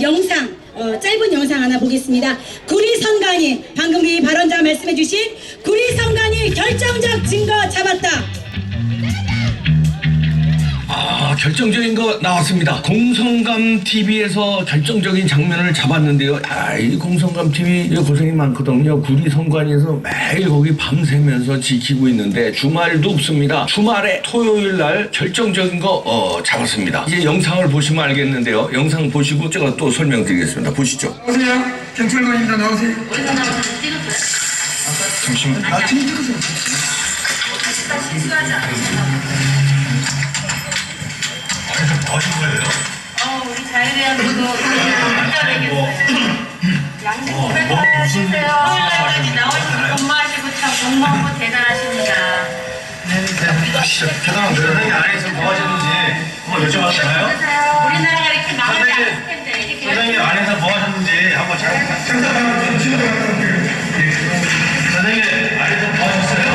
영상 짧은 영상 하나 보겠습니다. 구리성간이 방금 이 발언자 말씀해주신 구리성간이 결정적 증거 잡았다. 결정적인 거 나왔습니다. 공성감 TV에서 결정적인 장면을 잡았는데요. 이 공성감 TV 고생이 많거든요. 구리성관에서 매일 거기 밤새면서 지키고 있는데 주말도 없습니다. 주말에 토요일 날 결정적인 거 잡았습니다. 이제 영상을 보시면 알겠는데요. 영상 보시고 제가 또 설명드리겠습니다. 보시죠. 나오세요. 경찰관입니다. 나오세요. 잠시만. 지금 찍으세요. 뭐 하신 거예요? 우리 자유대학교도 문자되겠어요. 양식 500원 하시세요. 토요일날까지 나오시고 근무하시고 참 공무원부 대단하십니다. 가시죠. 대단한 선생님 안에서 뭐 하셨는지 한번 여쭤봐도 되나요? 우리나라가 이렇게 많지 않을 텐데 이렇게 선생님 안에서 뭐 하셨는지 한번 선생님 안에서 뭐 하셨어요?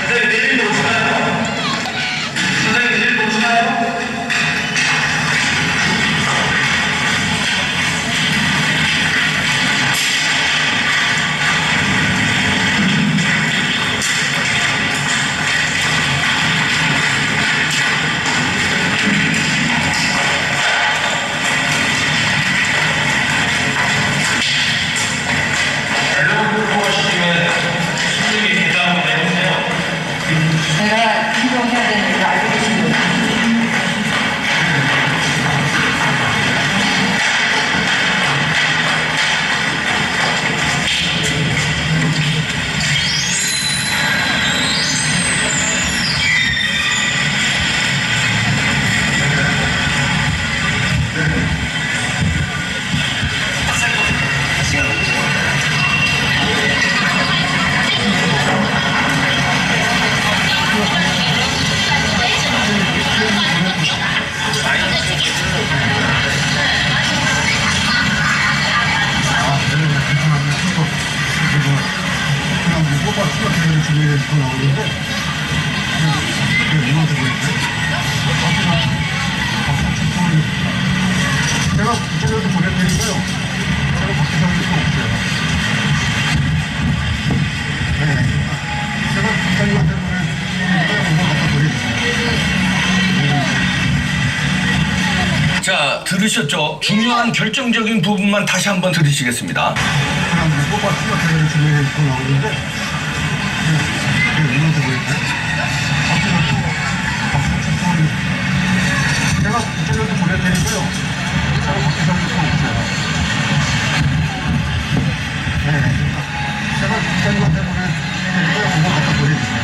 선생님 내일 오시나요? 선생님 내일 오시나요? 제가 행동해야 되는 걸 알고 계십니다. 제가 그쪽에서 보내드리고요. 제가 밖에 서 있을 수 없어요. 네. 제가 국장님한테 보내드리고요. 갖다 드리겠습니다. 자, 들으셨죠? 중요한 결정적인 부분만 다시 한번 들으시겠습니다. 그냥 뽑아 수락해서 준비해 있고 나오는데 누구한테 보냈어요? 제가 그쪽에서 보내드리고요. 제가 밖에 서 있을 수 없어요. 네. 제가 국장님한테 보내드리고요. 갖다 드리겠습니다.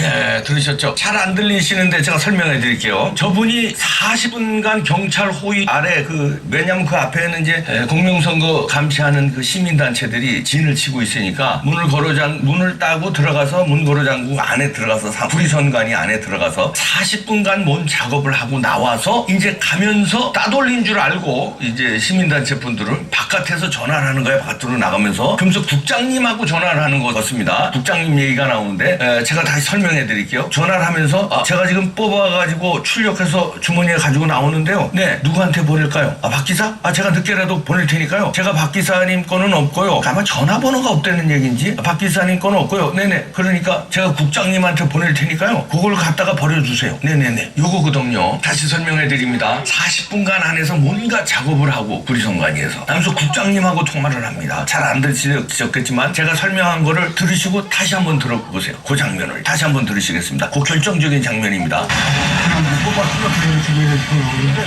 네, 들으셨죠? 잘 안 들리시는데 제가 설명해 드릴게요. 저분이 40분간 경찰 호위 아래 왜냐면 그 앞에는 이제 공명선거 감시하는 그 시민단체들이 진을 치고 있으니까 문을 따고 들어가서 문 걸어 잠그고 안에 들어가서 구리선관위 안에 들어가서 40분간 뭔 작업을 하고 나와서 이제 가면서 따돌린 줄 알고 이제 시민단체 분들은 바깥에서 전화를 하는 거예요. 바깥으로 나가면서. 그러면서 국장님하고 전화를 하는 것 같습니다. 국장님 얘기가 나오는데 제가 다시 설명해 드릴게요. 전화를 하면서 제가 지금 뽑아가지고 출력해서 주머니에 가지고 나오는데요. 네, 누구한테 보낼까요? 박 기사? 제가 늦게라도 보낼 테니까요. 제가 박 기사님 거는 없고요. 아마 전화번호가 없다는 얘기인지 박 기사님 거는 없고요. 네네. 그러니까 제가 국장님한테 보낼 테니까요. 그걸 갖다가 버려주세요. 네네네. 요거거든요. 다시 설명해 드립니다. 40분간 안에서 뭔가 작업을 하고 구리선관위에서 하면서 국장님하고 통화를 합니다. 잘 안 들으셨겠지만 제가 설명한 거를 들으시고 다시 한번 들어보세요. 그 장면을 다시 한번 들으시겠습니다. 그 결정적인 장면입니다. 그냥 뽑아 수락해서 준비해 있고 나오는데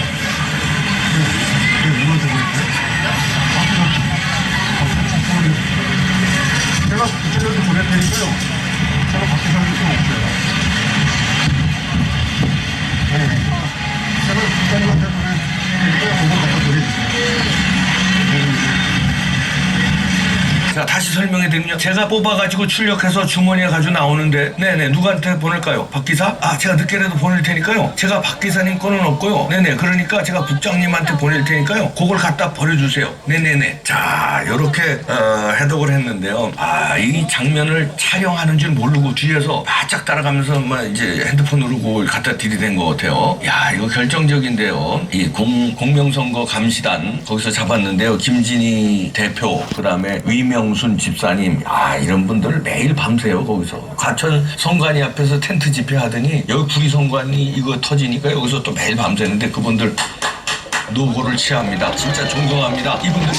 누구한테 보냈어요? 제가 그쪽에서 보내드리고요. 제가 밖에 서 있을 수 없어요. 네. 제가 국장님한테 보내드리고요. 갖다 드리겠습니다. 자, 다시 설명해드리면 제가 뽑아가지고 출력해서 주머니에 가지고 나오는데 네네 누구한테 보낼까요? 박 기사? 아 제가 늦게라도 보낼 테니까요. 제가 박 기사님 거는 없고요. 네네 그러니까 제가 국장님한테 보낼 테니까요. 그걸 갖다 버려주세요. 네네네. 자 요렇게 해독을 했는데요. 아 이 장면을 촬영하는 줄 모르고 뒤에서 바짝 따라가면서 막 이제 핸드폰으로 그걸 갖다 들이댄 것 같아요. 야 이거 결정적인데요. 이 공명선거 감시단 거기서 잡았는데요. 김진희 대표 그다음에 위명순 집사님 아 이런 분들 매일 밤새요 거기서 과천 선관위 앞에서 텐트 집회하더니 여기 구리 선관위 이거 터지니까 여기서 또 매일 밤새는데 그분들 노고를 취합니다. 진짜 존경합니다. 이분들이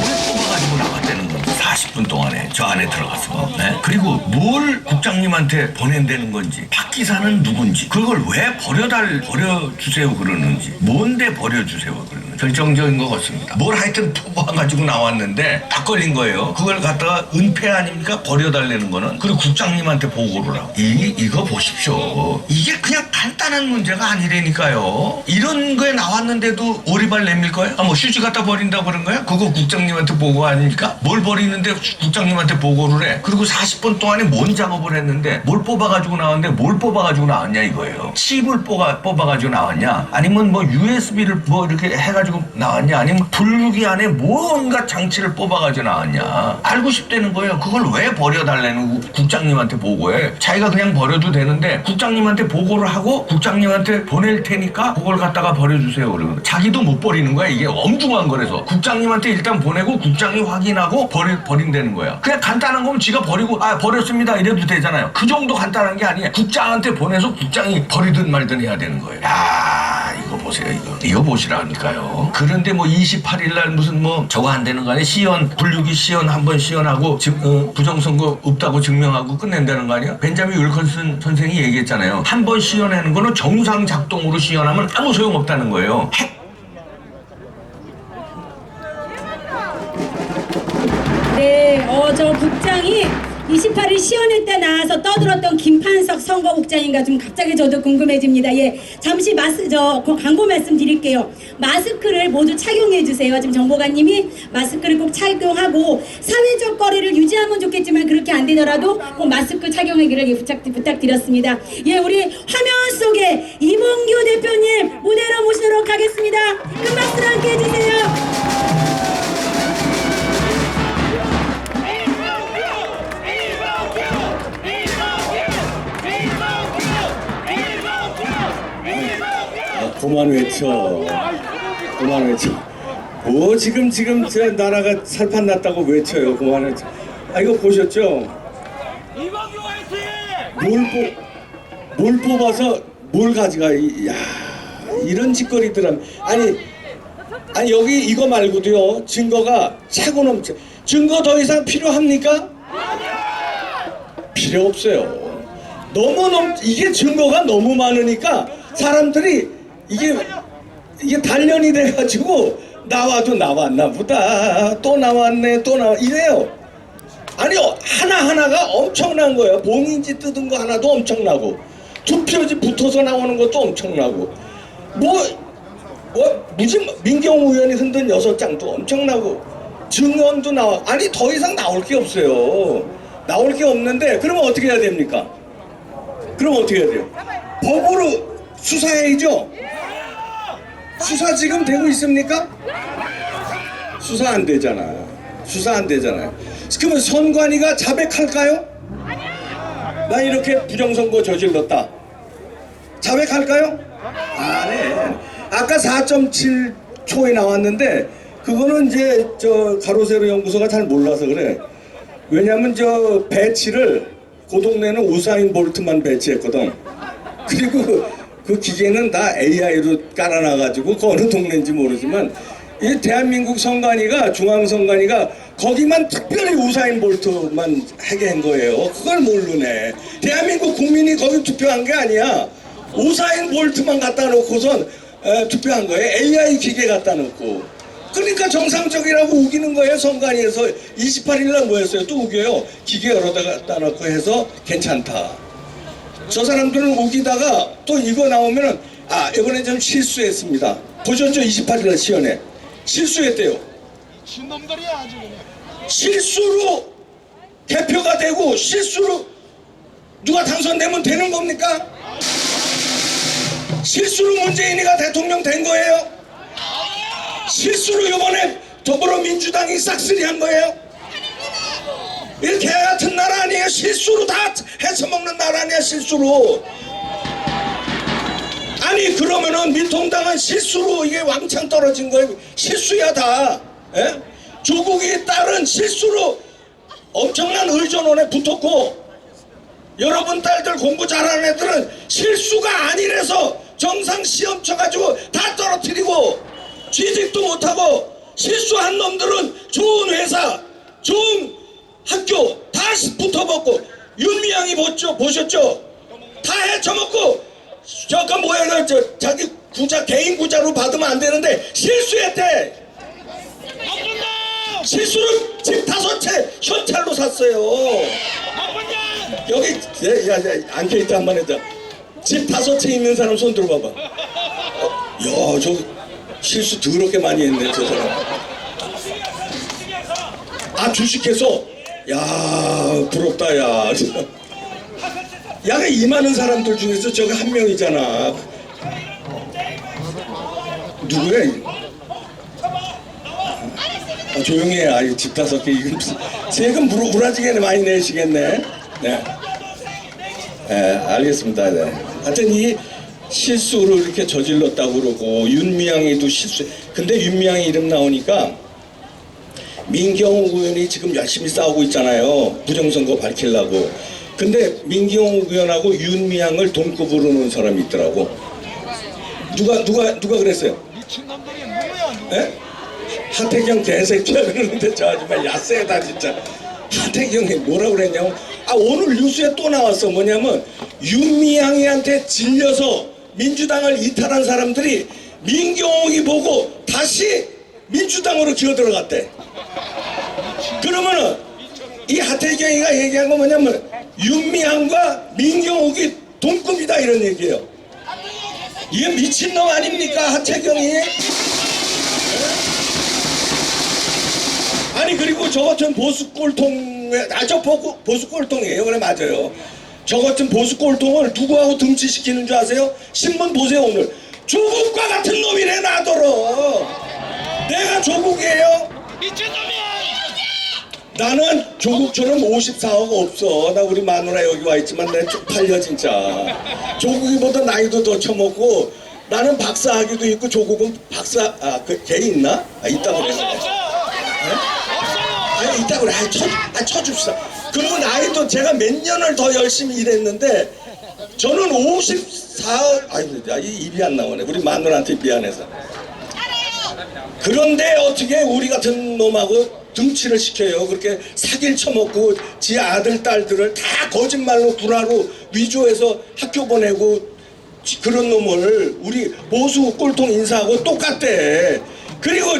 뭘 뽑아가지고 나갔다는 건지 40분 동안에 저 안에 들어가서 네? 그리고 뭘 국장님한테 보낸다는 건지 박 기사는 누군지 그걸 왜 버려주세요 그러는지 뭔데 버려주세요 그러는지 결정적인 것 같습니다. 뭘 하여튼 뽑아가지고 나왔는데 딱 걸린 거예요. 그걸 갖다가 은폐 아닙니까? 버려달라는 거는. 그리고 국장님한테 보고를 하고 이거 보십시오. 이게 그냥 간단한 문제가 아니라니까요. 이런 거에 나왔는데도 오리발 내밀 거예요? 아, 뭐 휴지 갖다 버린다고 그런 거야? 그거 국장님한테 보고 아닙니까? 뭘 버리는데 국장님한테 보고를 해. 그리고 40분 동안에 뭔 작업을 했는데 뭘 뽑아가지고 나왔는데 뭘 뽑아가지고 나왔냐 이거예요. 칩을 뽑아가지고 나왔냐? 아니면 뭐 USB를 뭐 이렇게 해가지고 나왔냐? 아니면 분류기 안에 뭔가 장치를 뽑아가지고 나왔냐? 알고 싶다는 거예요. 그걸 왜 버려달라는 국장님한테 보고해. 자기가 그냥 버려도 되는데 국장님한테 보고를 하고 국장님한테 보낼 테니까 그걸 갖다가 버려주세요. 그러면 자기도 못 버리는 거야. 이게 엄중한 거라서 국장님한테 일단 보내고 국장이 확인하고 버린다는 거야. 그냥 간단한 거면 지가 버리고 아 버렸습니다 이래도 되잖아요. 그 정도 간단한 게 아니에요. 국장한테 보내서 국장이 버리든 말든 해야 되는 거예요. 야 이거 보세요. 이거 보시라니까요. 그런데 뭐 28일 날 무슨 뭐 저거 안 되는 거 아니에요? 시연 분류기 시연 한번 시연하고 부정선거 없다고 증명하고 끝낸다는 거 아니에요? 벤자민 윌컨슨 선생이 얘기했잖아요. 한 번 시연하는 거는 정상 작동으로 시연하면 아무 소용없다는 거예요. 네, 저 국장이 28일 시연회 때 나와서 떠들었던 김판석 선거국장인가 좀 갑자기 저도 궁금해집니다. 예, 잠시 광고 말씀 드릴게요. 마스크를 모두 착용해 주세요. 지금 정보관님이 마스크를 꼭 착용하고 사회적 거리를 유지하면 좋겠지만 그렇게 안 되더라도 꼭 마스크 착용하기를 부탁드렸습니다. 예, 우리 화면 속에 이봉규 대표님 무대로 모시도록 하겠습니다. 큰 박수로 함께 해주세요. 그만 외쳐. 뭐 지금 제 나라가 살판 났다고 외쳐요. 그만 외쳐. 아 이거 보셨죠? 뭘 뽑아서 뭘 가져가? 야 이런 짓거리들은 아니 여기 이거 말고도요 증거가 차고 넘쳐. 증거 더 이상 필요합니까? 필요 없어요. 이게 증거가 너무 많으니까 사람들이 이게 단련이 돼가지고 나와도 나왔나 보다 또 나왔네 이래요. 아니 하나하나가 엄청난 거예요. 봉인지 뜯은 거 하나도 엄청나고 투표지 붙어서 나오는 것도 엄청나고 무슨 민경우 의원이 흔든 6장도 엄청나고 증언도 나와. 아니 더 이상 나올 게 없어요. 나올 게 없는데 그러면 어떻게 해야 됩니까? 그럼 어떻게 해야 돼요? 법으로 수사해야죠. 수사 지금 되고 있습니까? 수사 안 되잖아요. 그러면 선관위가 자백할까요? 나 이렇게 부정선거 저질렀다. 자백할까요? 안 해. 아까 4.7초에 나왔는데 그거는 이제 가로세로 연구소가 잘 몰라서 그래. 왜냐면 배치를 그 동네는 우사인 볼트만 배치했거든. 그리고 그 기계는 다 AI로 깔아놔가지고 그 어느 동네인지 모르지만 이 대한민국 선관위가 중앙선관위가 거기만 특별히 우사인 볼트만 하게 한 거예요. 그걸 모르네. 대한민국 국민이 거기 투표한 게 아니야. 우사인 볼트만 갖다 놓고선 투표한 거예요. AI 기계 갖다 놓고. 그러니까 정상적이라고 우기는 거예요. 선관위에서 28일날 뭐였어요? 또 우겨요. 기계 여러 대 갖다 놓고 해서 괜찮다. 저 사람들은 우기다가 또 이거 나오면은 이번에 좀 실수했습니다. 보셨죠? 28일날 시연에 실수했대요. 신놈들이야 아주 그냥. 실수로 대표가 되고 실수로 누가 당선되면 되는 겁니까? 실수로 문재인이가 대통령 된 거예요? 실수로 이번에 더불어민주당이 싹쓸이한 거예요? 이 개 같은 나라 아니에요? 실수로 다 해쳐먹는 나라 아니야, 실수로. 아니 그러면은 민통당은 실수로 이게 왕창 떨어진 거예요. 실수야 다. 예? 조국이 딸은 실수로 엄청난 의전원에 붙었고, 여러분 딸들 공부 잘하는 애들은 실수가 아니래서 정상 시험 쳐가지고 다 떨어뜨리고 취직도 못하고, 실수한 놈들은 좋은 회사, 좋은 학교 다 붙어먹고, 윤미향이 보셨죠? 다 헤쳐먹고, 저거 뭐야, 자기 구자, 개인 구자로 받으면 안 되는데 실수했대. 실수로 집 5채 현찰로 샀어요. 여기 안케이트 한번 해줘. 집 5채 있는 사람 손 들어봐봐. 야, 저 실수 더럽게 많이 했네, 저 사람. 아, 주식해서? 야, 부럽다, 야. 야가 이 많은 사람들 중에서 저거 한 명이잖아. 누구야? 조용히 해. 아유, 집 5개. 이건 무슨 세금 무라지게 많이 내시겠네. 네. 네, 알겠습니다. 네. 하여튼 이 실수로 이렇게 저질렀다고 그러고, 윤미향이도 실수. 근데 윤미향이 이름 나오니까 민경욱 의원이 지금 열심히 싸우고 있잖아요. 부정선거 밝히려고. 근데 민경욱 의원하고 윤미향을 동급으로 놓은 사람이 있더라고. 누가 그랬어요? 미친놈들이 누구야? 예? 하태경 개새끼야 그러는데 저 아줌마 야세다 진짜. 하태경이 뭐라고 그랬냐면, 오늘 뉴스에 또 나왔어. 뭐냐면 윤미향이한테 질려서 민주당을 이탈한 사람들이 민경욱이 보고 다시 민주당으로 기어들어갔대. 그러면은 이 하태경이가 얘기한 거 뭐냐면 윤미향과 민경욱이 동급이다 이런 얘기예요. 이게 미친놈 아닙니까, 하태경이? 아니 그리고 저 같은 보수 꼴통에, 저 보수 꼴통이에요. 그래, 맞아요. 저 같은 보수 꼴통을 누구하고 등치시키는 줄 아세요? 신문 보세요. 오늘 조국과 같은 놈이래. 나더러 내가 조국이에요? 미친놈이야! 나는 조국처럼 54억 없어. 나 우리 마누라 여기 와 있지만 내 쪽팔려 진짜. 조국이보다 나이도 더 처먹고, 나는 박사학위도 있고 조국은 박사, 걔 있나? 있다 그래. 아니 있다 그래. 쳐줍시다. 그리고 나이도 제가 몇 년을 더 열심히 일했는데 저는 54억. 아이 입이 안 나오네. 우리 마누라한테 미안해서. 그런데 어떻게 우리 같은 놈하고 등치를 시켜요. 그렇게 사기를 쳐먹고 지 아들 딸들을 다 거짓말로 불화로 위조해서 학교 보내고, 그런 놈을 우리 보수 꼴통 인사하고 똑같대. 그리고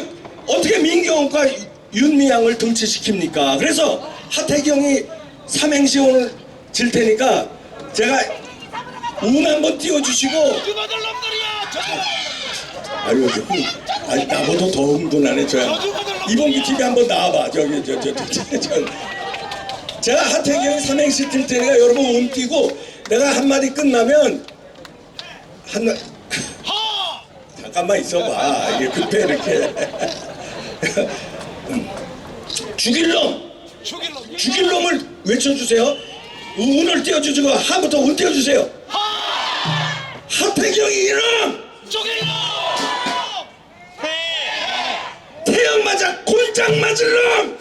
어떻게 민경욱과 윤미향을 등치시킵니까? 그래서 하태경이 삼행시 오늘 질 테니까 제가 운 한번 띄워주시고. 죽어들 놈들이야! 아니 나보다 더 흥분하네 저야. 이봉기 TV 한번 나와봐. 저기 제가 하태경이 삼행시 뜰 테니까 여러분 운 띄고, 내가 한마디 끝나면 잠깐만 있어봐. 이게 급해 이렇게. 죽일 놈을 외쳐주세요. 운을 띄워주시고 하부터 운 띄워주세요. 하태경이 이름 죽일 놈! 태양 맞아 골장 맞을 놈.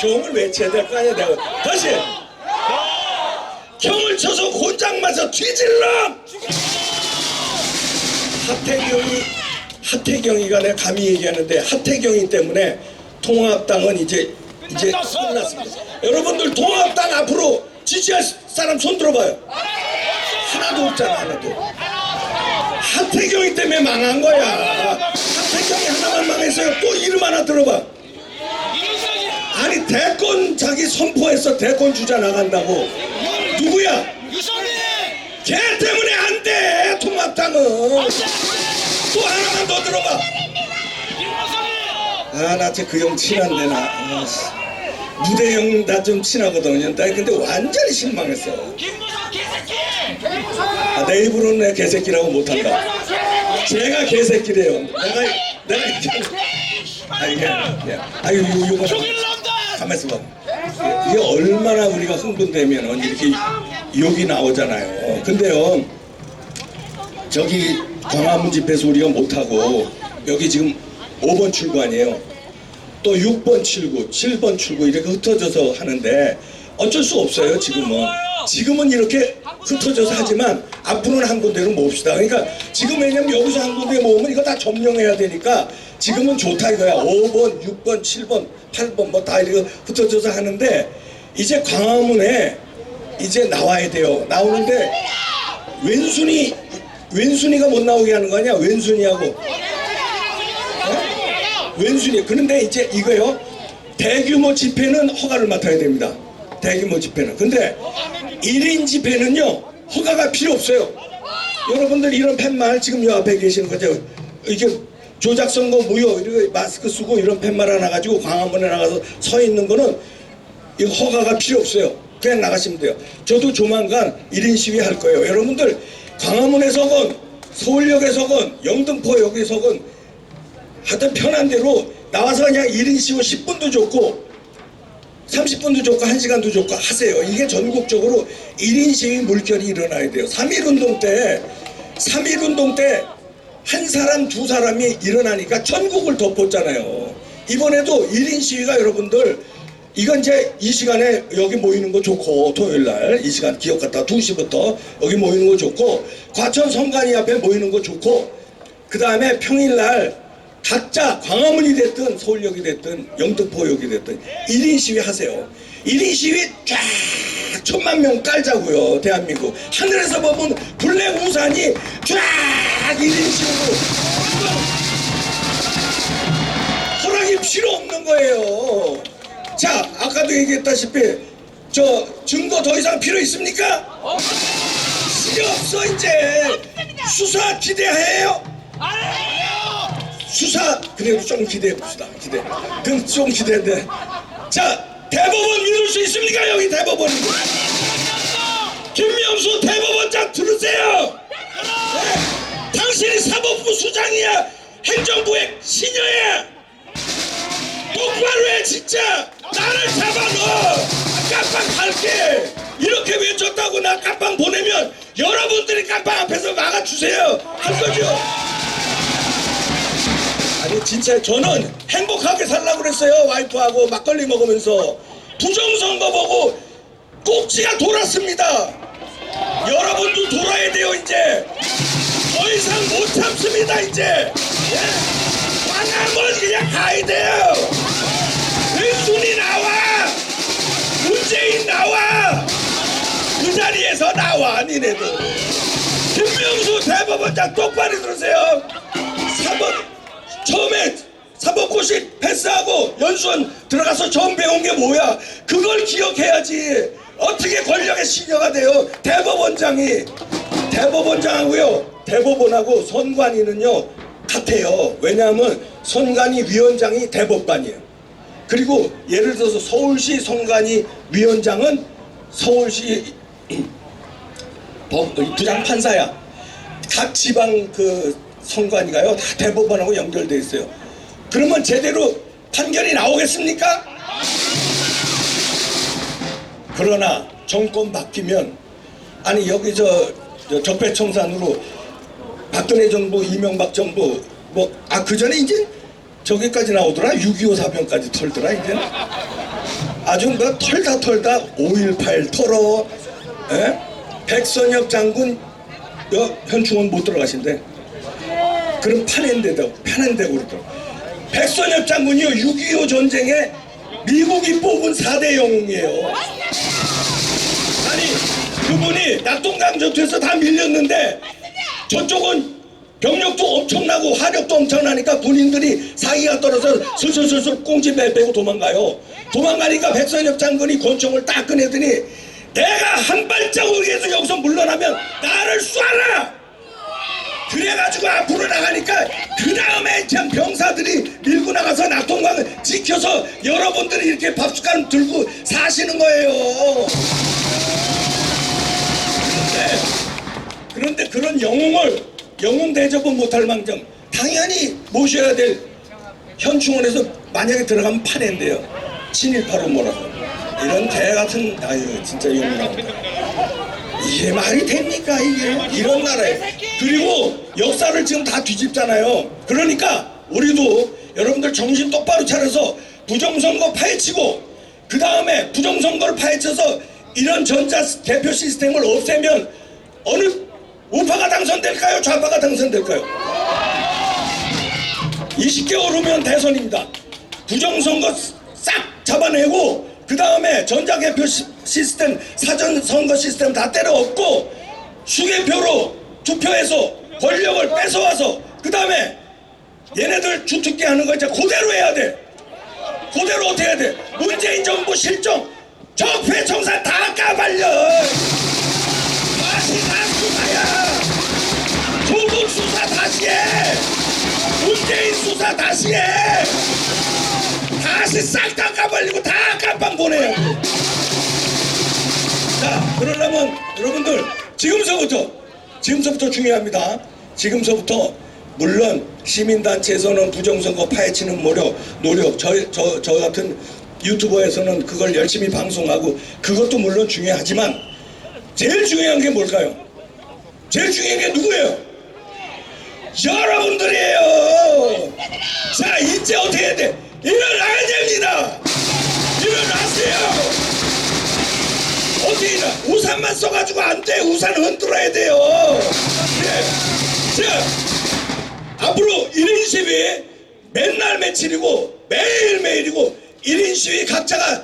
경을 외쳐야 될 거 아니야. 내가 다시 경을 쳐서 골장 맞아 뒤질 놈. 하태경이가 내가 감히 얘기하는데, 하태경이 때문에 통합당은 이제 끝났습니다. 여러분들 통합당 앞으로 지지할 사람 손 들어봐요. 하나도 없잖아. 하나도. 하태경이 때문에 망한 거야. 하태경이 하나만 망했어요. 또 이름 하나 들어봐. 아니 대권 자기 선포해서 대권 주자 나간다고. 누구야? 유성민! 걔 때문에 안 돼. 통합당은. 또 하나만 더 들어봐. 아, 나 그 형 친한데 나. 아, 씨. 무대 형 나 좀 친하거든요. 나 근데 완전히 실망했어. 아, 내 입으로는 내 개새끼라고 못한다. 제가 개새끼래요. 내가 이제 아 이게 요거 가만 있어 봐. 이게 얼마나 우리가 흥분되면 이렇게 욕이 나오잖아요. 근데요, 저기 광화문 집회에서 우리가 못하고 여기 지금 5번 출구 아니에요. 또 6번 출구, 7번 출구 이렇게 흩어져서 하는데 어쩔 수 없어요. 지금은 이렇게 흩어져서 하지만 앞으로는 한 군데로 모읍시다. 그러니까 지금 왜냐면 여기서 한 군데 모으면 이거 다 점령해야 되니까 지금은 좋다 이거야. 5번, 6번, 7번, 8번 뭐 다 이렇게 흩어져서 하는데 이제 광화문에 이제 나와야 돼요. 나오는데 왼순이가 못 나오게 하는 거 아니야? 왼순이하고 왼순이. 그런데 이제 이거요, 대규모 집회는 허가를 맡아야 됩니다. 대규모 집회는. 근데 1인 집회는요 허가가 필요 없어요. 여러분들 이런 팻말 지금 요 앞에 계시는 거죠. 이게 조작선거 무효 이렇게 마스크 쓰고 이런 팻말 하나 가지고 광화문에 나가서 서 있는 거는 이 허가가 필요 없어요. 그냥 나가시면 돼요. 저도 조만간 1인 시위 할 거예요. 여러분들 광화문에서건 서울역에서건 영등포 여기서건 하여튼 편한 대로 나와서 그냥 1인 시위 10분도 좋고 30분도 좋고 1시간도 좋고 하세요. 이게 전국적으로 1인 시위 물결이 일어나야 돼요. 3.1운동 때 한 사람 두 사람이 일어나니까 전국을 덮었잖아요. 이번에도 1인 시위가 여러분들 이건 이제 이 시간에 여기 모이는 거 좋고 토요일날 이 시간 기억 같다 2시부터 여기 모이는 거 좋고 과천 성관이 앞에 모이는 거 좋고 그 다음에 평일날 각자 광화문이 됐든 서울역이 됐든 영등포역이 됐든 1인 시위 하세요. 1인 시위 쫙 1000만 명 깔자고요. 대한민국 하늘에서 보면 블랙 우산이 쫙 1인 시위로 허락이 필요 없는 거예요. 자, 아까도 얘기했다시피 저 증거 더 이상 필요 있습니까? 필요 없어. 이제 수사 기대해요? 수사 그래도 좀 기대해 봅시다. 그럼 좀 기대돼. 자, 대법원 믿을 수 있습니까? 여기 대법원. 김명수 대법원장 들으세요. 네? 당신이 사법부 수장이야. 행정부의 시녀야. 똑바로 해 진짜. 나를 잡아넣어. 깜빵 갈게. 이렇게 외쳤다고 나 깜빵 보내면 여러분들이 깜빵 앞에서 막아주세요. 할 거죠? 아니 진짜 저는 행복하게 살라고 그랬어요. 와이프하고 막걸리 먹으면서. 부정선거 보고 꼭지가 돌았습니다. 여러분도 돌아야 돼요. 이제 더 이상 못 참습니다. 이제 광화문 그냥 가야 돼요. 윤순이 나와, 문재인 나와, 그 자리에서 나와. 니네도 김명수 대법원장 똑바로 들으세요. 처음에 사법고시 패스하고 연수원 들어가서 처음 배운 게 뭐야? 그걸 기억해야지. 어떻게 권력의 시녀가 돼요? 대법원장하고요 대법원하고 선관위는요 같아요. 왜냐하면 선관위 위원장이 대법관이에요. 그리고 예를 들어서 서울시 선관위 위원장은 서울시 부장판사야. 각 지방 그 선관위가요 다 대법원하고 연결돼 있어요. 그러면 제대로 판결이 나오겠습니까? 그러나 정권 바뀌면 아니 여기 저 적폐청산으로 박근혜 정부 이명박 정부 뭐 그 전에 이제 저기까지 나오더라. 6.25 사병까지 털더라. 이제 아주 뭐 털다 5.18 털어. 에? 백선엽 장군 현충원 못 들어가신대. 그럼 파낸대고 그러더라고. 백선엽 장군이요 6.25 전쟁에 미국이 뽑은 4대 영웅이에요. 아니 그분이 낙동강 전투에서 다 밀렸는데 저쪽은 병력도 엄청나고 화력도 엄청나니까 군인들이 사기가 떨어져 슬슬 꽁지 빼고 도망가요. 도망가니까 백선엽 장군이 권총을 딱 꺼내더니 내가 한 발자국에서 여기서 물러나면 나를 쏴라. 그래 그래가지고 앞으로 나가니까 그 다음에 참 병사들이 밀고 나가서 낙동강을 지켜서 여러분들이 이렇게 밥숟가락 들고 사시는 거예요. 그런데 그런 영웅 대접은 못할 망정 당연히 모셔야 될 현충원에서 만약에 들어가면 파낸대요. 친일파로 몰아서 이런 개 같은 아유 진짜 영웅 이게 말이 됩니까 이게 이런 나라에. 그리고 역사를 지금 다 뒤집잖아요. 그러니까 우리도 여러분들 정신 똑바로 차려서 부정선거 파헤치고 그 다음에 부정선거를 파헤쳐서 이런 전자 개표 시스템을 없애면 어느 우파가 당선될까요? 좌파가 당선될까요? 20개월 후면 대선입니다. 부정선거 싹 잡아내고 그 다음에 전자개표 시스템 사전선거 시스템 다 때려 엎고 수개표로 투표해서 권력을 뺏어와서 그 다음에 얘네들 주특기 하는 거 이제 그대로 해야 돼. 그대로 어떻게 해야 돼? 문재인 정부 실종 적폐청산 다 까발려. 다시 다 수사야. 조국 수사 다시 해. 문재인 수사 다시 해. 다시 싹 다 까발리고 다 깜빵 보내요. 자, 그러려면 여러분들 지금서부터 중요합니다. 지금서부터 물론 시민단체에서는 부정선거 파헤치는 노력 저 같은 유튜버에서는 그걸 열심히 방송하고 그것도 물론 중요하지만 제일 중요한 게 뭘까요? 제일 중요한 게 누구예요? 여러분들이에요. 자, 이제 어떻게 해야 돼? 일어나야 됩니다. 일어나세요. 어떻게 일어나? 우산만 써가지고 안 돼. 우산 흔들어야 돼요. 네. 자, 앞으로 1인 시위 맨날 며칠이고 매일매일이고 1인 시위 각자가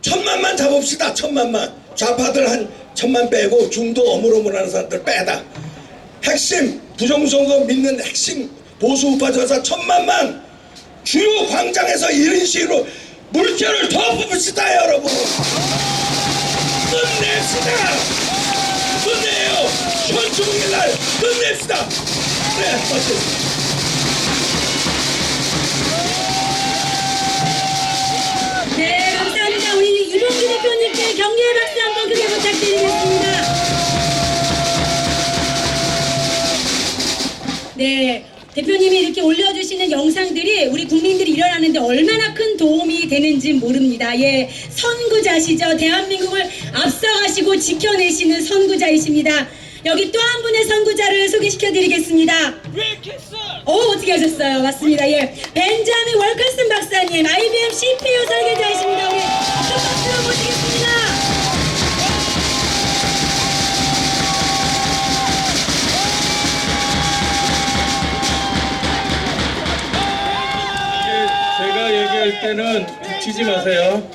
1000만만 잡읍시다. 1000만만. 좌파들 한 1000만 빼고 중도 어물어물하는 사람들 빼다. 핵심 부정선거 믿는 핵심 보수 우파 저사 1000만만 주요 광장에서 1인 시위로 물결을 더 뽑읍시다 여러분. 끝냅시다. 끝내요. 현충일날 끝냅시다. 네, 어쨌습니다. 네, 감사합니다. 우리 유동규 대표님께 격려의 박수 한번 크게 부탁드리겠습니다. 네, 대표님이 이렇게 올려주시는 영상들이 우리 국민들이 일어나는데 얼마나 큰 도움이 되는지 모릅니다. 예, 선구자시죠. 대한민국을 앞서가시고 지켜내시는 선구자이십니다. 여기 또 한 분의 선구자를 소개시켜드리겠습니다. 어떻게 하셨어요? 맞습니다. 예, 벤자민 월커슨 박사님, IBM CPU 설계자이십니다. 우리 큰 박수로 모시겠습니다. 제가 얘기할 때는 북치지 마세요.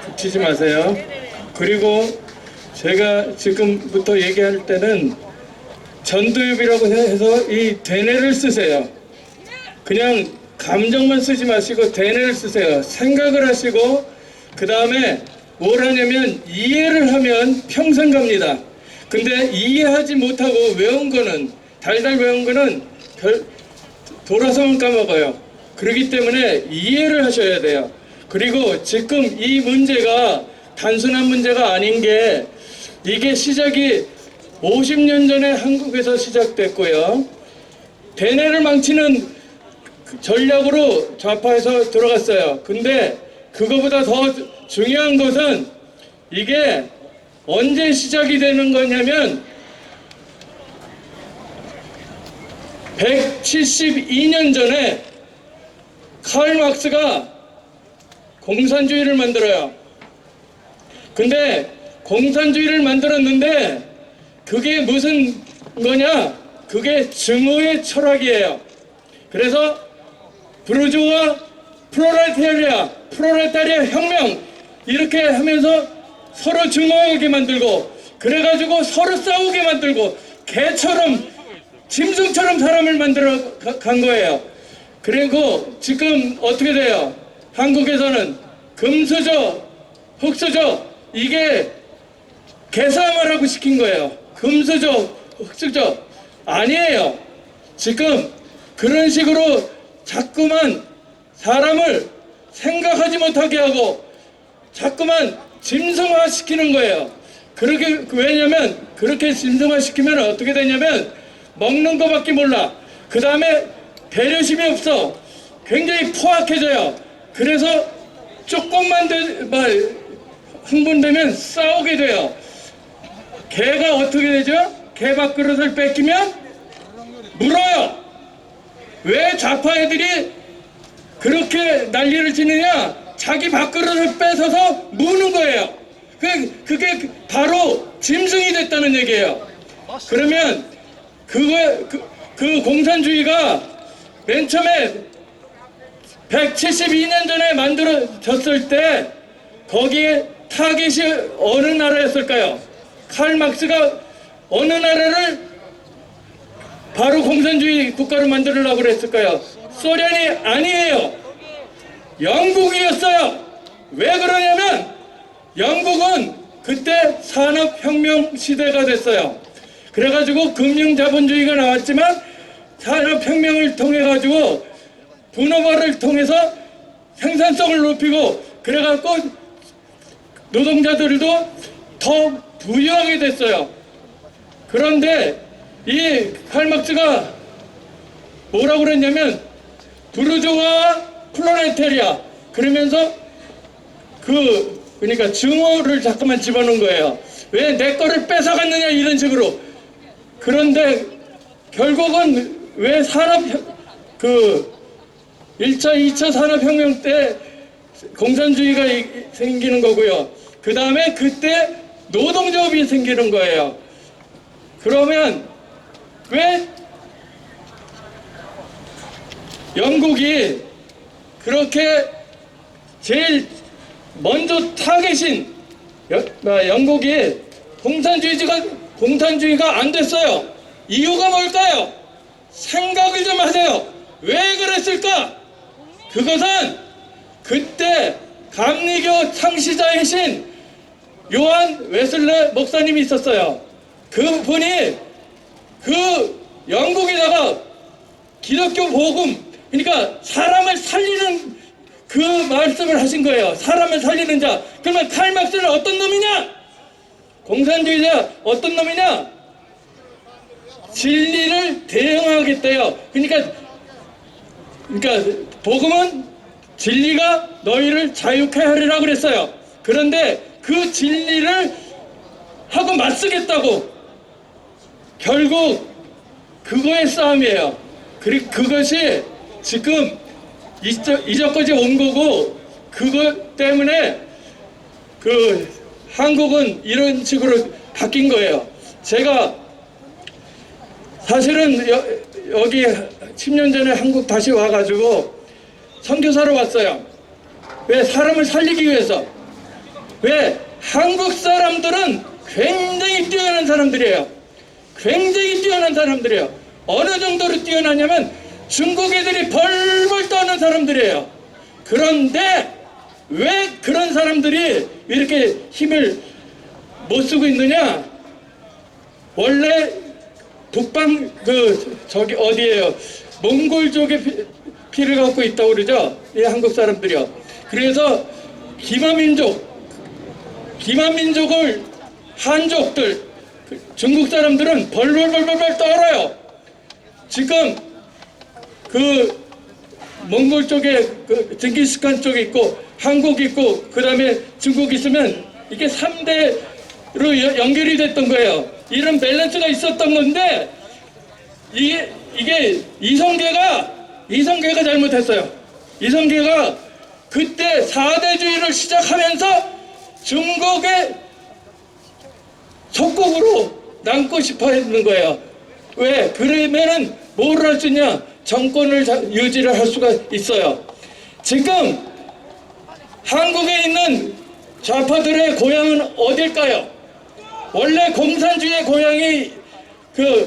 북치지 마세요. 그리고 제가 지금부터 얘기할 때는 전두엽이라고 해서 이 되뇌를 쓰세요. 그냥 감정만 쓰지 마시고 되뇌를 쓰세요. 생각을 하시고 그 다음에 뭘 하냐면 이해를 하면 평생 갑니다. 근데 이해하지 못하고 외운 거는 달달 외운 거는 돌아서만 까먹어요. 그렇기 때문에 이해를 하셔야 돼요. 그리고 지금 이 문제가 단순한 문제가 아닌 게 이게 시작이 50년 전에 한국에서 시작됐고요. 대내를 망치는 전략으로 좌파에서 들어갔어요. 근데 그거보다 더 중요한 것은 이게 언제 시작이 되는 거냐면 172년 전에 칼 막스가 공산주의를 만들어요. 근데 공산주의를 만들었는데 그게 무슨 거냐? 그게 증오의 철학이에요. 그래서 부르주아 프롤레타리아 혁명 이렇게 하면서 서로 증오하게 만들고 그래가지고 서로 싸우게 만들고 개처럼 짐승처럼 사람을 만들어 간 거예요. 그리고 지금 어떻게 돼요? 한국에서는 금수저, 흑수저 이게 개사말하고 시킨 거예요. 금수저, 흑수저 아니에요. 지금 그런 식으로 자꾸만 사람을 생각하지 못하게 하고 자꾸만 짐승화시키는 거예요. 그렇게, 왜냐면 그렇게 짐승화시키면 어떻게 되냐면 먹는 거밖에 몰라. 그 다음에 배려심이 없어. 굉장히 포악해져요. 그래서 조금만 흥분되면 싸우게 돼요. 개가 어떻게 되죠? 개 밥그릇을 뺏기면 물어요. 왜 좌파 애들이 그렇게 난리를 치느냐? 자기 밥그릇을 뺏어서 무는 거예요. 그게 바로 짐승이 됐다는 얘기예요. 그러면 그 공산주의가 맨 처음에 172년 전에 만들어졌을 때 거기에 타깃이 어느 나라였을까요? 칼 막스가 어느 나라를 바로 공산주의 국가로 만들려고 그랬을까요? 소련이 아니에요. 영국이었어요. 왜 그러냐면 영국은 그때 산업혁명 시대가 됐어요. 그래가지고 금융자본주의가 나왔지만 산업혁명을 통해가지고 분업화를 통해서 생산성을 높이고 그래갖고 노동자들도 더 부유하게 됐어요. 그런데 이 칼막스가 뭐라고 그랬냐면 부르주아 플로레테리아 그러면서 그러니까 증오를 자꾸만 집어넣은 거예요. 왜 내 거를 뺏어갔느냐 이런 식으로. 그런데 결국은 왜 1차, 2차 산업혁명 때 공산주의가 생기는 거고요. 그 다음에 그때 노동조합이 생기는 거예요. 그러면 왜 영국이 그렇게 제일 먼저 타겟인 영국이 공산주의가 안 됐어요. 이유가 뭘까요? 생각을 좀 하세요. 왜 그랬을까? 그것은 그때 감리교 창시자이신 요한 웨슬레 목사님이 있었어요. 그분이 그 영국에다가 기독교 복음, 그러니까 사람을 살리는 그 말씀을 하신 거예요. 사람을 살리는 자. 그러면 칼막스는 어떤 놈이냐? 공산주의자 어떤 놈이냐? 진리를 대응하겠대요. 그러니까 복음은 진리가 너희를 자유케 하리라 그랬어요. 그런데 그 진리를 하고 맞서겠다고. 결국 그거의 싸움이에요. 그리고 그것이 지금 이제까지 온 거고, 그것 때문에 한국은 이런 식으로 바뀐 거예요. 제가 사실은 여기 10년 전에 한국 다시 와가지고 선교사로 왔어요. 왜? 사람을 살리기 위해서. 왜? 한국 사람들은 굉장히 뛰어난 사람들이에요. 굉장히 뛰어난 사람들이에요. 어느 정도로 뛰어나냐면 중국 애들이 벌벌 떠는 사람들이에요. 그런데 왜 그런 사람들이 이렇게 힘을 못 쓰고 있느냐? 원래 북방 저기 어디예요? 몽골족의 피를 갖고 있다고 그러죠? 이 한국 사람들이요. 그래서 기마민족을 한족들 중국 사람들은 벌벌 떨어요. 지금 몽골 쪽에 징기스칸 쪽에 있고 한국 있고 그 다음에 중국 있으면 이게 3대로 연결이 됐던 거예요. 이런 밸런스가 있었던 건데 이게 이성계가 잘못했어요. 이성계가 그때 4대주의를 시작하면서 중국의 속국으로 남고 싶어 했는 거예요. 왜? 그러면은 뭘 할 수 있냐? 정권을 유지를 할 수가 있어요. 지금 한국에 있는 좌파들의 고향은 어딜까요? 원래 공산주의의 고향이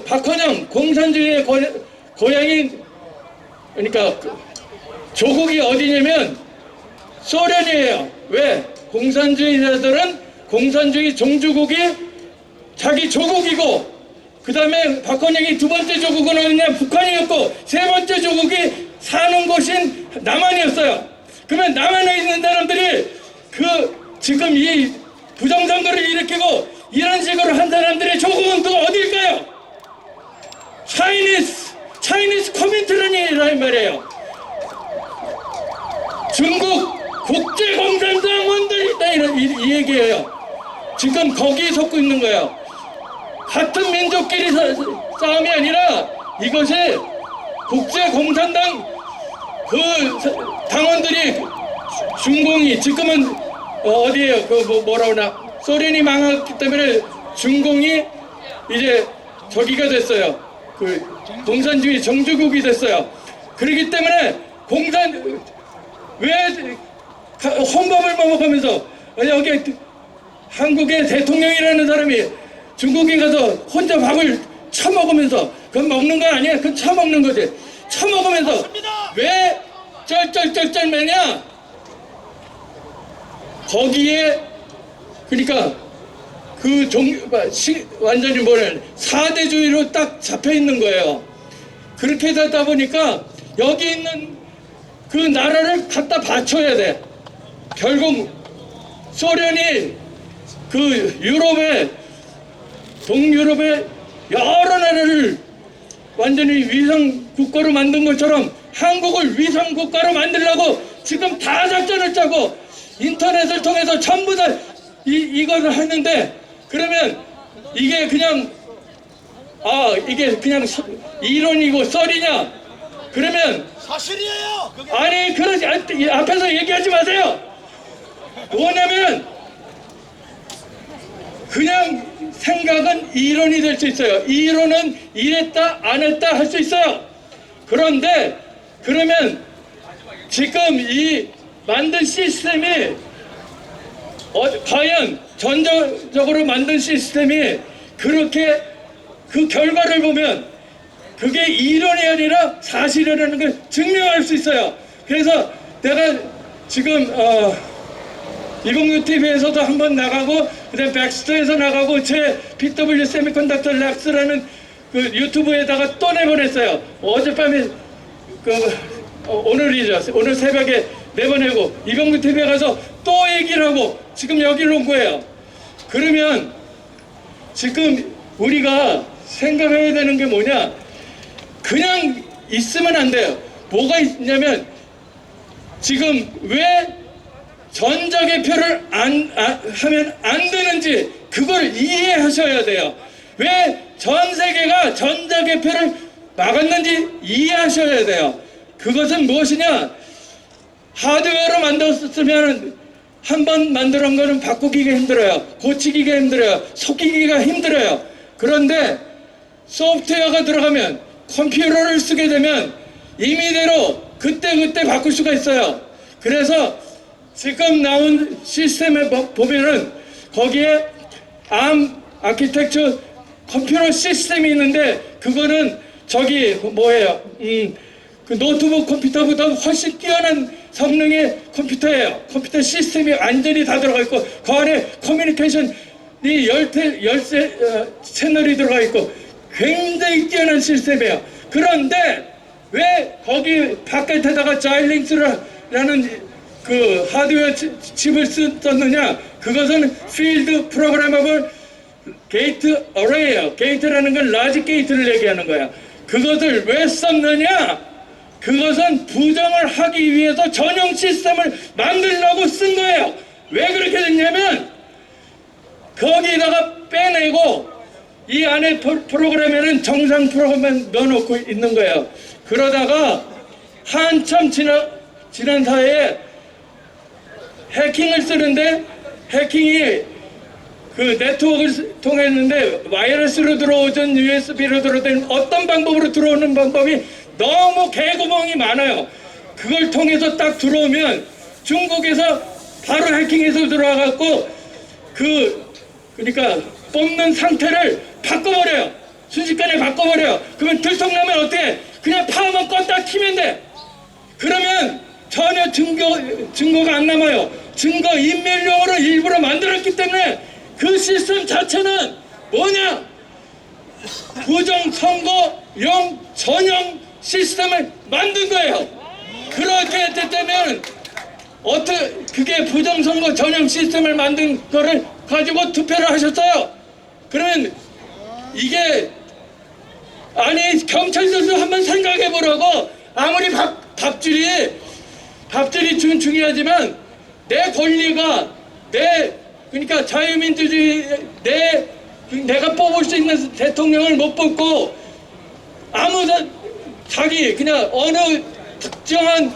박헌영 공산주의의 고향이 그러니까 조국이 어디냐면 소련이에요. 왜? 공산주의자들은 공산주의 종주국이 자기 조국이고 그 다음에 박헌영이 두 번째 조국은 어디냐? 북한이었고, 세 번째 조국이 사는 곳인 남한이었어요. 그러면 남한에 있는 사람들이 지금 이 부정선거를 일으키고 이런 식으로 한 사람들의 조국은 또 어딜까요? 차이니스 커민트런이라는 말이에요. 중국 국제공산당원들이 있다, 이 얘기예요. 지금 거기에 속고 있는 거예요. 같은 민족끼리 싸움이 아니라 이것이 국제공산당 당원들이 중공이 지금은 어디에요? 뭐라 그러나 소련이 망했기 때문에 중공이 이제 저기가 됐어요. 공산주의 정주국이 됐어요. 그렇기 때문에 왜 혼밥을 먹어가면서 여기 한국의 대통령이라는 사람이 중국에 가서 혼자 밥을 처먹으면서 그건 먹는 거 아니야? 그건 처먹는 거지. 처먹으면서 왜 쩔쩔쩔쩔 매냐? 거기에 그러니까 완전히 사대주의로 딱 잡혀 있는 거예요. 그렇게 되다 보니까 여기 있는 그 나라를 갖다 바쳐야 돼. 결국 소련이 동유럽의 여러 나라를 완전히 위상 국가로 만든 것처럼 한국을 위상 국가로 만들려고 지금 다 작전을 짜고 인터넷을 통해서 전부 다 이것을 하는데, 그러면 이게 그냥 이론이고 썰이냐? 그러면 사실이에요. 그게 아니 그러지 앞에서 얘기하지 마세요. 뭐냐면 그냥 생각은 이론이 될 수 있어요. 이론은 이랬다 안 했다 할 수 있어요. 그런데 그러면 지금 이 만든 시스템이 과연 전적으로 만든 시스템이 그렇게 그 결과를 보면 그게 이론이 아니라 사실이라는 걸 증명할 수 있어요. 그래서 내가 지금 이봉규 TV에서도 한번 나가고, 그다음 백스터에서 나가고, 제 PW 세미컨덕터 랩스라는 그 유튜브에다가 또 내보냈어요. 어젯밤에 오늘이죠. 오늘 새벽에 내보내고 이봉규 TV에 가서 또 얘기를 하고 지금 여기로 온 거예요. 그러면 지금 우리가 생각해야 되는 게 뭐냐? 그냥 있으면 안 돼요. 뭐가 있냐면 지금 왜 전자개표를 하면 안 되는지 그걸 이해하셔야 돼요. 왜 전 세계가 전자개표를 막았는지 이해하셔야 돼요. 그것은 무엇이냐? 하드웨어로 만들었으면 한 번 만들은 거는 바꾸기가 힘들어요. 고치기가 힘들어요. 속이기가 힘들어요. 그런데 소프트웨어가 들어가면, 컴퓨터를 쓰게 되면 임의대로 그때 바꿀 수가 있어요. 그래서 지금 나온 시스템에 보면은 거기에 ARM 아키텍처 컴퓨터 시스템이 있는데, 그거는 저기 뭐예요? 그 노트북 컴퓨터보다 훨씬 뛰어난 성능의 컴퓨터예요. 컴퓨터 시스템이 완전히 다 들어가 있고, 그 안에 커뮤니케이션이 10세 채널이 들어가 있고 굉장히 뛰어난 시스템이에요. 그런데 왜 거기 바깥에다가 자일링스라는 그 하드웨어 칩을 썼느냐? 그것은 필드 프로그래머블 게이트 어레이예요. 게이트라는 건 라지 게이트를 얘기하는 거야. 그것을 왜 썼느냐? 그것은 부정을 하기 위해서 전용 시스템을 만들려고 쓴 거예요. 왜 그렇게 됐냐면 거기다가 빼내고 이 안에 프로그램에는 정상 프로그램만 넣어놓고 있는 거예요. 그러다가 한참 지난 사이에 해킹을 쓰는데, 해킹이 그 네트워크를 통했는데 와이어리스로 들어오든 USB로 들어오든 어떤 방법으로 들어오는 방법이 너무 개구멍이 많아요. 그걸 통해서 딱 들어오면 중국에서 바로 해킹해서 들어와갖고 그러니까 뽑는 상태를 바꿔버려요. 순식간에 바꿔버려요. 그러면 들통나면 어떻게? 그냥 파워만 껐다 키면 돼. 그러면 전혀 증거가 안 남아요. 증거 인멸용으로 일부러 만들었기 때문에 그 시스템 자체는 뭐냐? 부정선거용 전형 시스템을 만든 거예요. 그렇게 됐다면 그게 부정선거 전형 시스템을 만든 거를 가지고 투표를 하셨어요. 그러면 이게 아니 경찰들도 한번 생각해 보라고. 아무리 밥줄이 중요하지만 내 권리가 그러니까 자유민주주의 내가 뽑을 수 있는 대통령을 못 뽑고 자기 그냥 어느 특정한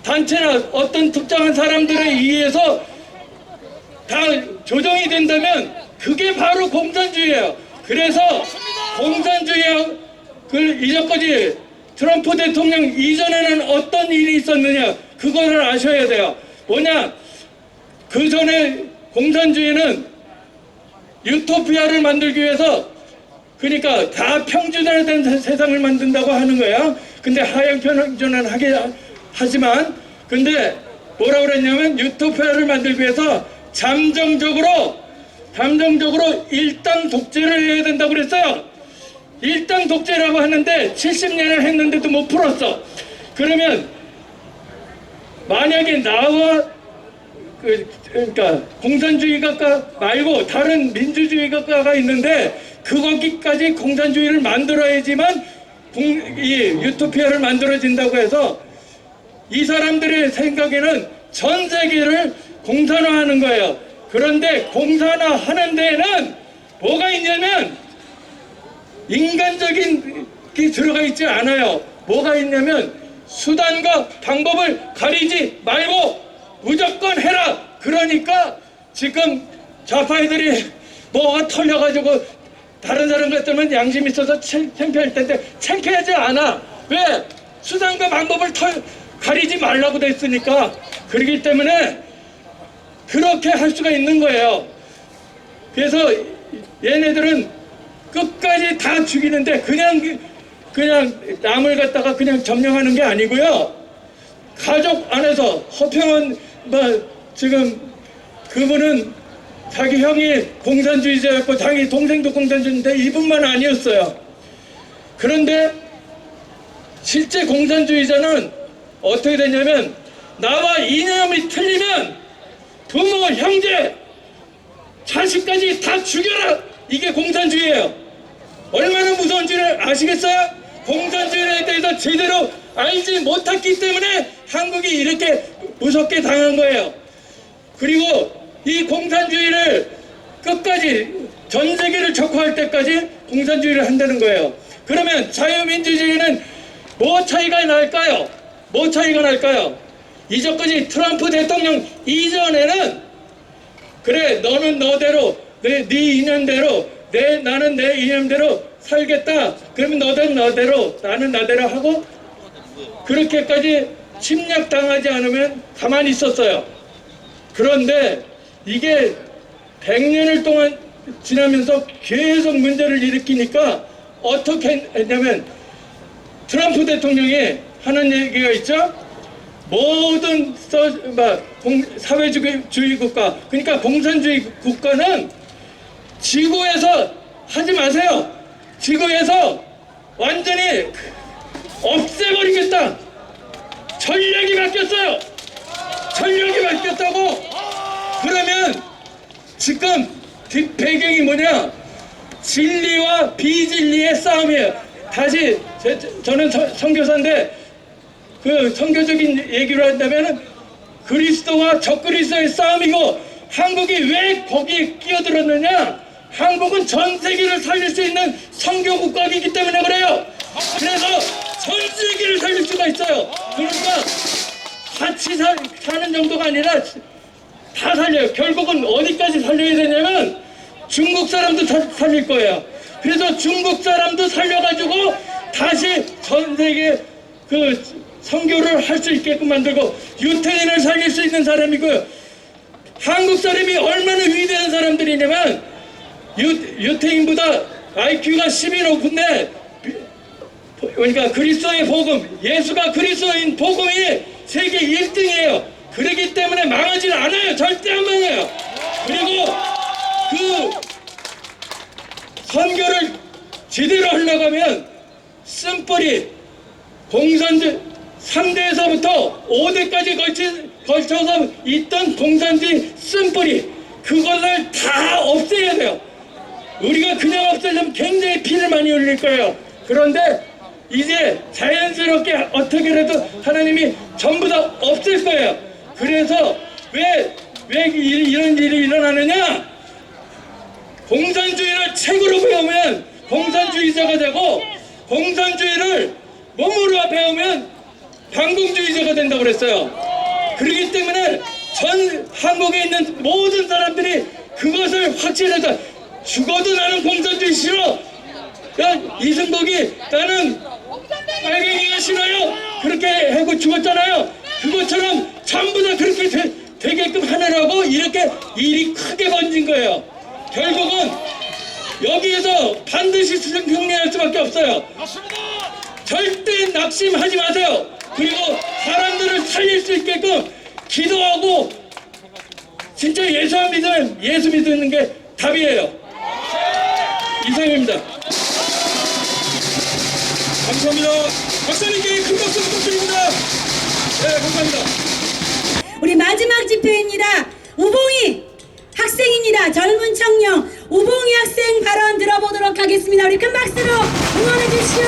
단체나 어떤 특정한 사람들에 의해서 다 조정이 된다면 그게 바로 공산주의예요. 그래서 공산주의를 이전까지 트럼프 대통령 이전에는 어떤 일이 있었느냐 그거를 아셔야 돼요. 뭐냐, 그 전에 공산주의는 유토피아를 만들기 위해서 그러니까 다 평준화된 세상을 만든다고 하는 거야. 근데 하향 평준화는 하지만 근데 뭐라고 그랬냐면 유토피아를 만들기 위해서 잠정적으로 일당 독재를 해야 된다고 그랬어요. 일당 독재라고 하는데 70년을 했는데도 못 풀었어. 그러면 만약에 나와 그러니까 공산주의가 말고 다른 민주주의가가 있는데 거기까지 공산주의를 만들어야지만 이 유토피아를 만들어진다고 해서 이 사람들의 생각에는 전 세계를 공산화하는 거예요. 그런데 공산화하는 데에는 뭐가 있냐면 인간적인 게 들어가 있지 않아요. 뭐가 있냐면 수단과 방법을 가리지 말고 무조건 해라. 그러니까 지금 좌파애들이 뭐가 털려가지고 다른 사람 같으면 양심 있어서 창피할 텐데 창피하지 않아. 왜? 수단과 방법을 가리지 말라고 됐으니까. 그렇기 때문에 그렇게 할 수가 있는 거예요. 그래서 얘네들은 끝까지 다 죽이는데 그냥 남을 갖다가 그냥 점령하는 게 아니고요. 가족 안에서 허평은 지금 그분은 자기 형이 공산주의자였고 자기 동생도 공산주의인데 이분만 아니었어요. 그런데 실제 공산주의자는 어떻게 되냐면 나와 이념이 틀리면 부모, 형제, 자식까지 다 죽여라. 이게 공산주의예요. 얼마나 무서운 줄을 아시겠어요? 공산주의에 대해서 제대로 알지 못했기 때문에 한국이 이렇게 무섭게 당한 거예요. 그리고 이 공산주의를 끝까지 전 세계를 척화할 때까지 공산주의를 한다는 거예요. 그러면 자유민주주의는 뭐 차이가 날까요? 뭐 차이가 날까요? 이전까지 트럼프 대통령 이전에는 그래 너는 너대로 네 이념대로 나는 내 이념대로 살겠다. 그러면 너는 너대로 나는 나대로 하고 그렇게까지 침략당하지 않으면 가만히 있었어요. 그런데 이게 100년을 동안 지나면서 계속 문제를 일으키니까 어떻게 했냐면 트럼프 대통령이 하는 얘기가 있죠. 모든 사회주의 국가, 그러니까 공산주의 국가는 지구에서 하지 마세요. 지구에서 완전히 없애버리겠다. 전략이 바뀌었어요. 전략이 바뀌었다고. 그러면 지금 뒷배경이 뭐냐? 진리와 비진리의 싸움이에요. 다시 저는 선교사인데 그 선교적인 얘기를 한다면 그리스도와 적그리스도의 싸움이고 한국이 왜 거기에 끼어들었느냐? 한국은 전 세계를 살릴 수 있는 선교 국가이기 때문에 그래요. 그래서 전 세계를 살릴 수가 있어요. 그러니까 같이 사는 정도가 아니라 다 살려요. 결국은 어디까지 살려야 되냐면 중국 사람도 살릴 거예요. 그래서 중국 사람도 살려가지고 다시 전 세계 그 선교를 할 수 있게끔 만들고 유태인을 살릴 수 있는 사람이고요. 한국 사람이 얼마나 위대한 사람들이냐면 유태인보다 IQ가 10이 높은데 그러니까 그리스도의 복음, 예수가 그리스도인 복음이 세계 1등이에요. 그렇기 때문에 망하지 않아요. 절대 안 망해요. 그리고 그 선교를 제대로 하려면 쓴뿌리 공산주의 3대에서부터 5대까지 걸쳐서 있던 공산주의 쓴뿌리 그것을 다 없애야 돼요. 우리가 그냥 없애려면 굉장히 피를 많이 흘릴 거예요. 그런데 이제 자연스럽게 어떻게라도 하나님이 전부 다 없앨 거예요. 그래서 왜 이런 일이 일어나느냐? 공산주의를 책으로 배우면 공산주의자가 되고 공산주의를 몸으로 배우면 반공주의자가 된다고 그랬어요. 그렇기 때문에 전 한국에 있는 모든 사람들이 그것을 확실해서 죽어도 나는 공산주의 싫어. 야, 이승복이 나는 빨갱이가 싫어요. 그렇게 하고 죽었잖아요. 그것처럼 전부 다 그렇게 되게끔 하느라고 이렇게 일이 크게 번진 거예요. 결국은 여기에서 반드시 승리할 수밖에 없어요. 절대 낙심하지 마세요. 그리고 사람들을 살릴 수 있게끔 기도하고 진짜 예수 믿는 게 답이에요. 이상입니다. 감사합니다. 박사님께 큰 박수 부탁드립니다. 네, 감사합니다. 우리 마지막 집회입니다. 우봉이 학생입니다. 젊은 청년 우봉이 학생 발언 들어보도록 하겠습니다. 우리 큰 박수로 응원해 주시오.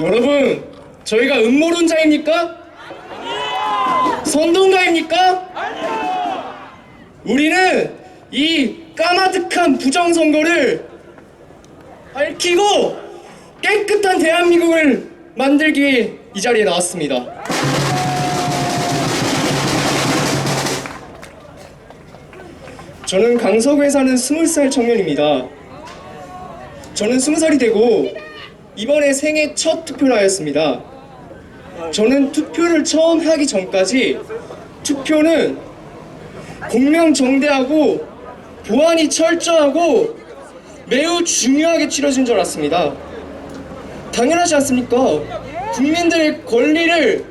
여러분, 저희가 음모론자입니까? 선동가입니까? 우리는 이 까마득한 부정선거를 밝히고 깨끗한 대한민국을 만들기 위해 이 자리에 나왔습니다. 저는 강서구에 사는 20살 청년입니다. 저는 20살이 되고 이번에 생애 첫 투표를 하였습니다. 저는 투표를 처음 하기 전까지 투표는 공명정대하고 보안이 철저하고 매우 중요하게 치러진 줄 알았습니다. 당연하지 않습니까? 국민들의 권리를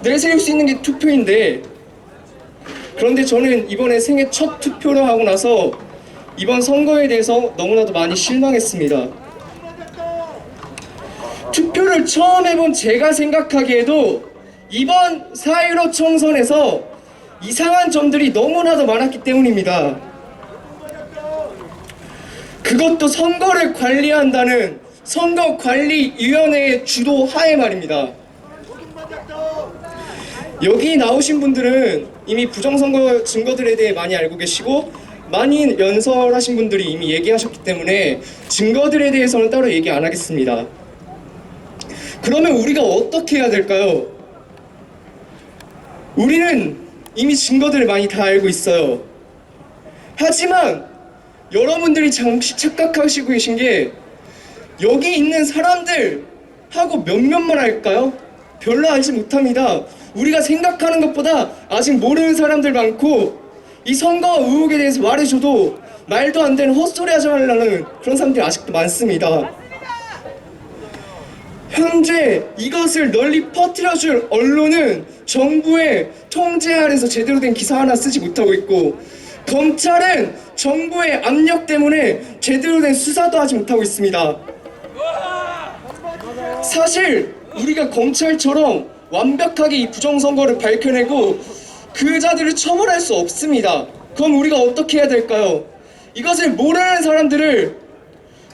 내세울 수 있는 게 투표인데, 그런데 저는 이번에 생애 첫 투표를 하고 나서 이번 선거에 대해서 너무나도 많이 실망했습니다. 투표를 처음 해본 제가 생각하기에도 이번 4.15 총선에서 이상한 점들이 너무나도 많았기 때문입니다. 그것도 선거를 관리한다는 선거관리위원회의 주도 하에 말입니다. 여기 나오신 분들은 이미 부정선거 증거들에 대해 많이 알고 계시고 많이 연설하신 분들이 이미 얘기하셨기 때문에 증거들에 대해서는 따로 얘기 안 하겠습니다. 그러면 우리가 어떻게 해야 될까요? 우리는 이미 증거들을 많이 다 알고 있어요. 하지만 여러분들이 잠시 착각하시고 계신 게 여기 있는 사람들하고 몇몇만 할까요? 별로 알지 못합니다. 우리가 생각하는 것보다 아직 모르는 사람들 많고 이 선거 의혹에 대해서 말해줘도 말도 안 되는 헛소리 하지 말라는 그런 사람들이 아직도 많습니다. 현재 이것을 널리 퍼뜨려줄 언론은 정부의 통제 아래서 제대로 된 기사 하나 쓰지 못하고 있고, 검찰은 정부의 압력 때문에 제대로 된 수사도 하지 못하고 있습니다. 사실 우리가 검찰처럼 완벽하게 이 부정선거를 밝혀내고 그 자들을 처벌할 수 없습니다. 그럼 우리가 어떻게 해야 될까요? 이것을 모르는 사람들을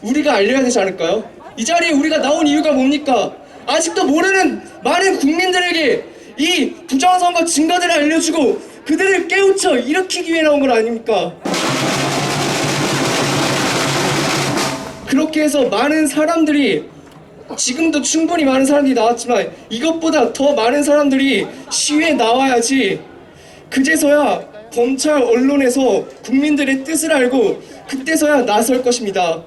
우리가 알려야 되지 않을까요? 이 자리에 우리가 나온 이유가 뭡니까? 아직도 모르는 많은 국민들에게 이 부정선거 증거들을 알려주고 그들을 깨우쳐 일으키기 위해 나온 건 아닙니까? 그렇게 해서 많은 사람들이, 지금도 충분히 많은 사람들이 나왔지만 이것보다 더 많은 사람들이 시위에 나와야지 그제서야 검찰 언론에서 국민들의 뜻을 알고 그때서야 나설 것입니다.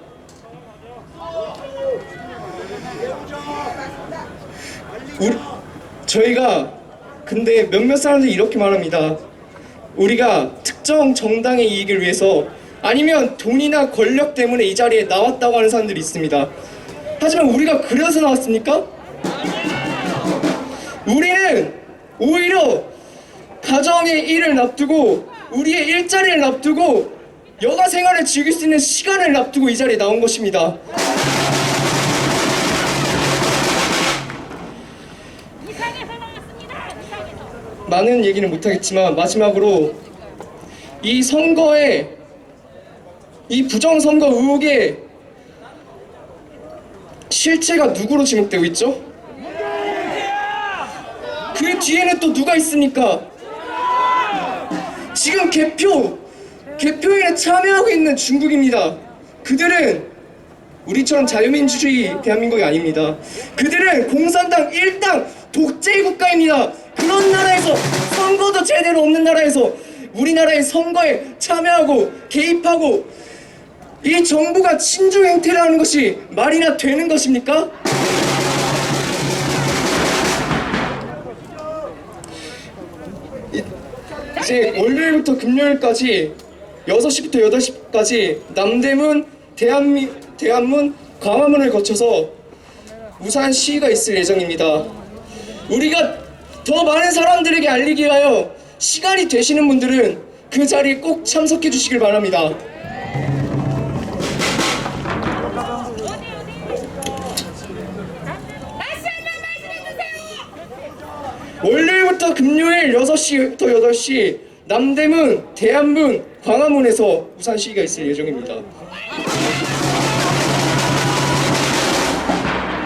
저희가 근데 몇몇 사람들이 이렇게 말합니다. 우리가 특정 정당의 이익을 위해서 아니면 돈이나 권력 때문에 이 자리에 나왔다고 하는 사람들이 있습니다. 하지만 우리가 그래서 나왔습니까? 우리는 오히려 가정의 일을 납두고 우리의 일자리를 납두고 여가 생활을 즐길 수 있는 시간을 납두고 이 자리에 나온 것입니다. 많은 얘기는 못하겠지만 마지막으로 이 선거에 이 부정선거 의혹의 실체가 누구로 지목되고 있죠? 그 뒤에는 또 누가 있습니까? 지금 개표에 참여하고 있는 중국입니다. 그들은 우리처럼 자유민주주의 대한민국이 아닙니다. 그들은 공산당 1당 독재 국가입니다. 그런 나라에서 선거도 제대로 없는 나라에서 우리나라의 선거에 참여하고 개입하고 이 정부가 친중 행태를 하는 것이 말이나 되는 것입니까? 이제 월요일부터 금요일까지 6시부터 8시까지 남대문, 대한문, 광화문을 거쳐서 우산 시위가 있을 예정입니다. 우리가 더 많은 사람들에게 알리기 위하여 시간이 되시는 분들은 그 자리에 꼭 참석해 주시길 바랍니다. 월요일부터 금요일 6시부터 8시 남대문, 대한문, 광화문에서 우산 시위가 있을 예정입니다.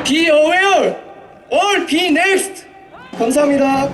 Be aware, all be next. 감사합니다.